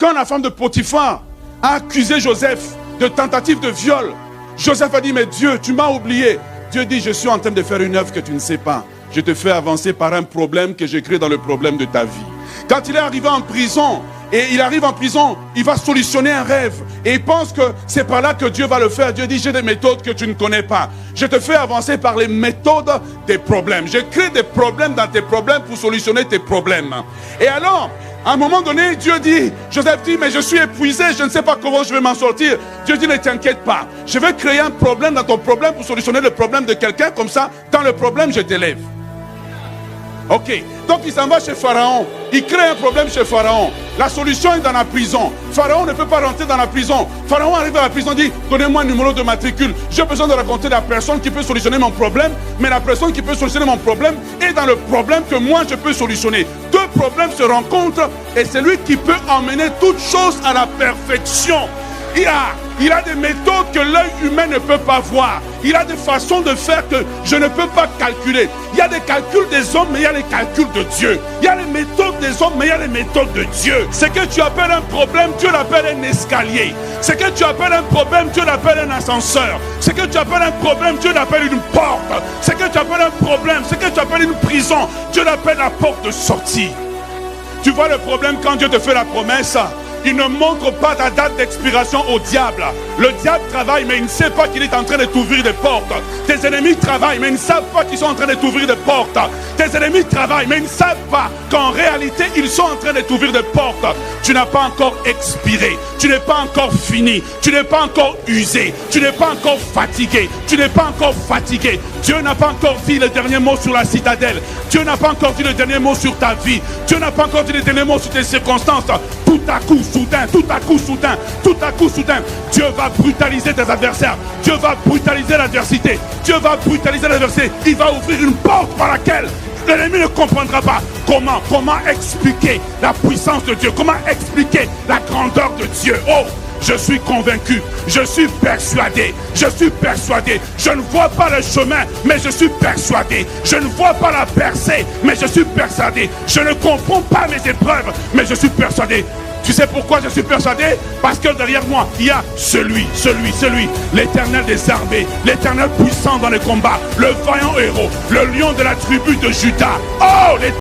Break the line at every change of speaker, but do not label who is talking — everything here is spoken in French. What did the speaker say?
Quand la femme de Potiphar a accusé Joseph de tentative de viol, Joseph a dit, mais Dieu, tu m'as oublié. Dieu dit, je suis en train de faire une œuvre que tu ne sais pas. Je te fais avancer par un problème que j'écris dans le problème de ta vie. Quand il est arrivé en prison, et il arrive en prison, il va solutionner un rêve. Et il pense que c'est par là que Dieu va le faire. Dieu dit, j'ai des méthodes que tu ne connais pas. Je te fais avancer par les méthodes des problèmes. Je crée des problèmes dans tes problèmes pour solutionner tes problèmes. Et alors, à un moment donné, Dieu dit, Joseph dit, mais je suis épuisé, je ne sais pas comment je vais m'en sortir. Dieu dit, ne t'inquiète pas. Je vais créer un problème dans ton problème pour solutionner le problème de quelqu'un. Comme ça, dans le problème, je t'élève. Ok, donc il s'en va chez Pharaon. Il crée un problème chez Pharaon. La solution est dans la prison. Pharaon ne peut pas rentrer dans la prison. Pharaon arrive à la prison et dit, donnez-moi un numéro de matricule. J'ai besoin de raconter la personne qui peut solutionner mon problème. Mais la personne qui peut solutionner mon problème est dans le problème que moi je peux solutionner. Deux problèmes se rencontrent et c'est lui qui peut emmener toute chose à la perfection. Il a des méthodes que l'œil humain ne peut pas voir. Il a des façons de faire que je ne peux pas calculer. Il y a des calculs des hommes, mais il y a les calculs de Dieu. Il y a les méthodes des hommes, mais il y a les méthodes de Dieu. Ce que tu appelles un problème, Dieu l'appelle un escalier. Ce que tu appelles un problème, Dieu l'appelle un ascenseur. Ce que tu appelles un problème, Dieu l'appelle une porte. Ce que tu appelles un problème, ce que tu appelles une prison, Dieu l'appelle la porte de sortie. Tu vois le problème quand Dieu te fait la promesse? Il ne montre pas ta date d'expiration au diable. Le diable travaille, mais il ne sait pas qu'il est en train de t'ouvrir des portes. Tes ennemis travaillent, mais ils ne savent pas qu'ils sont en train de t'ouvrir des portes. Tes ennemis travaillent, mais ils ne savent pas qu'en réalité, ils sont en train de t'ouvrir des portes. Tu n'as pas encore expiré. Tu n'es pas encore fini. Tu n'es pas encore usé. Tu n'es pas encore fatigué. Tu n'es pas encore fatigué. Dieu n'a pas encore dit le dernier mot sur la citadelle. Dieu n'a pas encore dit le dernier mot sur ta vie. Dieu n'a pas encore dit le dernier mot sur tes circonstances. Tout à coup, soudain, tout à coup, soudain, tout à coup, soudain, Dieu va brutaliser tes adversaires. Dieu va brutaliser l'adversité. Dieu va brutaliser l'adversité. Il va ouvrir une porte par laquelle l'ennemi ne comprendra pas. Comment expliquer la puissance de Dieu? Comment expliquer la grandeur de Dieu? Oh, je suis convaincu, je suis persuadé, je ne vois pas le chemin, mais je suis persuadé, je ne vois pas la percée, mais je suis persuadé, je ne comprends pas mes épreuves, mais je suis persuadé. Tu sais pourquoi je suis persuadé? Parce que derrière moi, il y a celui, l'Éternel des armées, l'Éternel puissant dans les combats, le vaillant héros, le lion de la tribu de Juda. Oh,